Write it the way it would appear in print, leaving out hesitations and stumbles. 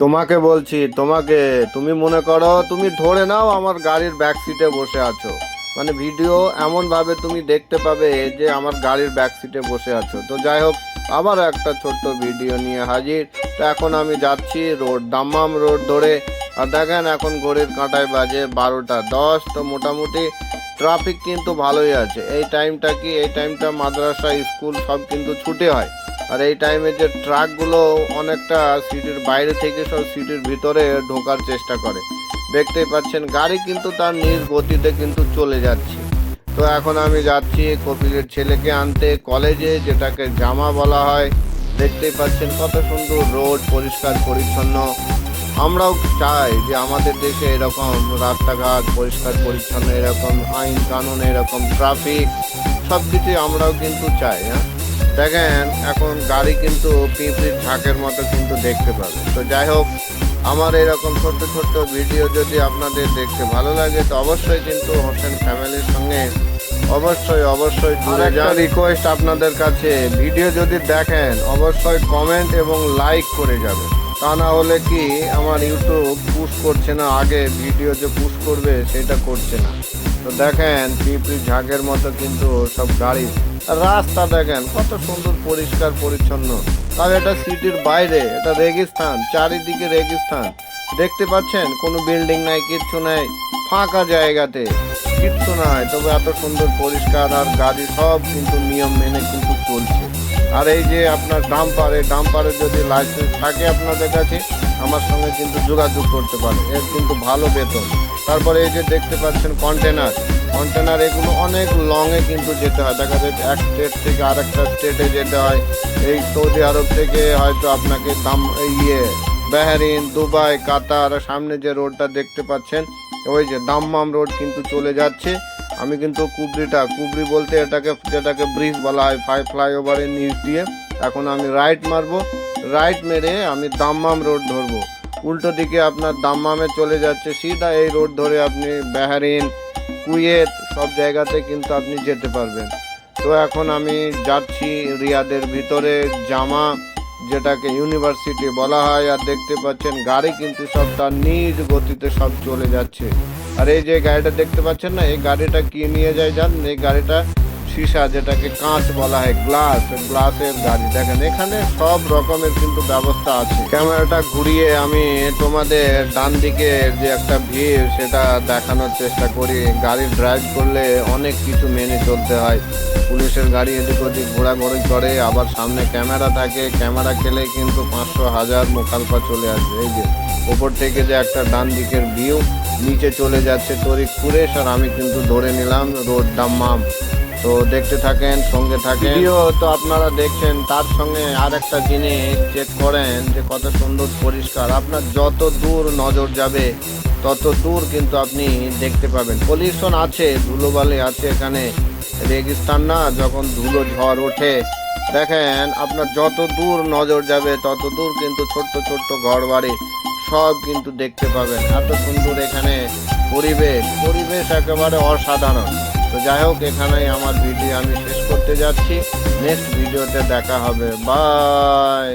তোমাকে বলছি, তুমি মনে করো, তুমি ধরে নাও আমার গাড়ির ব্যাক সিটে বসে আছো। মানে ভিডিও এমন ভাবে তুমি দেখতে পাবে যে আমার গাড়ির ব্যাক সিটে বসে আছো। তো যাই হোক, আবার একটা ছোট্ট ভিডিও নিয়ে হাজির। তো এখন আমি যাচ্ছি দাম্মাম রোড ধরে। আর দেখেন এখন ঘড়ির কাঁটায় বাজে 12টা 10। তো মোটামুটি ট্রাফিক কিন্তু ভালোই আছে। এই টাইমটা মাদ্রাসা স্কুল সব কিন্তু ছুটি হয়। আর এই টাইমে যে ট্রাকগুলো অনেকটা সিটির বাইরে থেকে সব সিটির ভিতরে ঢোকার চেষ্টা করে। দেখতেই পাচ্ছেন গাড়ি কিন্তু তার নিজ গতিতে কিন্তু চলে যাচ্ছে। তো এখন আমি যাচ্ছি কপিলের ছেলেকে আনতে কলেজে, যেটাকে জামা বলা হয়। দেখতেই পাচ্ছেন কত সুন্দর রোড, পরিষ্কার পরিচ্ছন্ন। আমরাও চাই যে আমাদের দেশে এরকম রাস্তাঘাট পরিষ্কার পরিচ্ছন্ন, এরকম আইন কানুন, এরকম ট্রাফিক সব কিছুই আমরাও কিন্তু চাই। হ্যাঁ, দেখেন এখন গাড়ি কিন্তু পিঁপড়ির ঝাঁকের মতো কিন্তু দেখতে পাবে। তো যাই হোক, আমার এরকম ছোট্ট ছোট্ট ভিডিও যদি আপনাদের দেখতে ভালো লাগে তো অবশ্যই কিন্তু হোসেন ফ্যামিলির সঙ্গে অবশ্যই জুড়ে যান। রিকোয়েস্ট আপনাদের কাছে, ভিডিও যদি দেখেন অবশ্যই কমেন্ট এবং লাইক করে যাবেন। তা না হলে কি আমার ইউটিউব পুশ করছে না, আগে ভিডিও যে পুশ করবে সেটা করছে না। তো দেখেন পিঁপড়ির ঝাঁকের মতো কিন্তু সব গাড়ি। রাস্তা দেখেন কত সুন্দর পরিষ্কার পরিচ্ছন্ন। তবে এটা সিটির বাইরে, এটা রেগিস্তান, চারিদিকে রেগিস্তান। দেখতে পাচ্ছেন কোনো বিল্ডিং নাই, কিচ্ছু নাই, ফাঁকা জায়গাতে কিচ্ছু নাই, তবে এত সুন্দর পরিষ্কার। আর গাড়ি সব কিন্তু নিয়ম মেনে কিন্তু চলছে। আর এই যে আপনার ডাম্পার, এই ডাম্পারের যদি লাইসেন্স থাকে আপনাদের কাছে, আমার সঙ্গে কিন্তু যোগাযোগ করতে পারে, এর কিন্তু ভালো বেতন। তারপরে এই যে দেখতে পাচ্ছেন কন্টেনার এগুলো অনেক লংয়ে কিন্তু যেতে হয়। দেখা যাচ্ছে এক স্টেট থেকে আর একটা স্টেটে যেতে হয়। এই সৌদি আরব থেকে হয়তো আপনাকে বাহরিন, দুবাই, কাতার। সামনে যে রোডটা দেখতে পাচ্ছেন ওই যে দাম্মাম রোড কিন্তু চলে যাচ্ছে। আমি কিন্তু কুবরি বলতে যেটাকে ব্রিজ বলা হয়, ফ্লাইওভারের নিচ দিয়ে এখন আমি রাইট মারবো। রাইট মেরে আমি দাম্মাম রোড ধরবো। উল্টো দিকে আপনার দাম্মামে চলে যাচ্ছে, সিধা এই রোড ধরে আপনি বাহরিন, কুয়েত সব জায়গাতে কিন্তু আপনি যেতে পারবেন। তো এখন আমি যাচ্ছি রিয়াদের ভিতরে, জামা যেটাকে ইউনিভার্সিটি বলা হয়। আর দেখতে পাচ্ছেন গাড়ি কিন্তু সব তার নিজ গতিতে সব চলে যাচ্ছে। আর এই যে গাড়িটা দেখতে পাচ্ছেন না, এই গাড়িটা কি নিয়ে যায় জান? এই গাড়িটা সীসা, যেটাকে কাঁচ বলা হয়, গ্লাসের গাড়ি। দেখেন এখানে সব রকমের কিন্তু ব্যবস্থা আছে। ক্যামেরাটা ঘুরিয়ে আমি তোমাদের ডান দিকে যে একটা ভিড় সেটা দেখানোর চেষ্টা করি। গাড়ি ড্রাইভ করলে অনেক কিছু মেনে চলতে হয়। পুলিশের গাড়ি এদিক ওদিক ঘোরাঘুরি করে, আবার সামনে ক্যামেরা থাকে। ক্যামেরা খেলে কিন্তু 500 1000 মোকালফা চলে আসবে। এই যে ওপর থেকে যে একটা ডান দিকের ভিউ, নিচে চলে যাচ্ছে তরিক কুরেশ। আর আমি কিন্তু ধরে নিলাম রোড দাম্মাম। তো দেখতে থাকেন, সঙ্গে থাকেন। ভিডিও তো আপনারা দেখছেন, তার সঙ্গে আর একটা জিনিস চেক করেন যে কত সুন্দর পরিষ্কার। আপনার যত দূর নজর যাবে তত দূর কিন্তু আপনি দেখতে পাবেন। পলিউশন আছে, ধুলোবালি আছে, এখানে রেগিস্তান না, যখন ধুলো ঝড় ওঠে দেখেন আপনার যত দূর নজর যাবে তত দূর কিন্তু ছোট্ট ছোট্ট ঘর বাড়ি সব কিন্তু দেখতে পাবেন। এত সুন্দর এখানে পরিবেশ একেবারে অসাধারণ। তো যাই হোক, এখানেই আমার ভিডিও আমি শেষ করতে যাচ্ছি। নেক্সট ভিডিওতে দেখা হবে। বাই।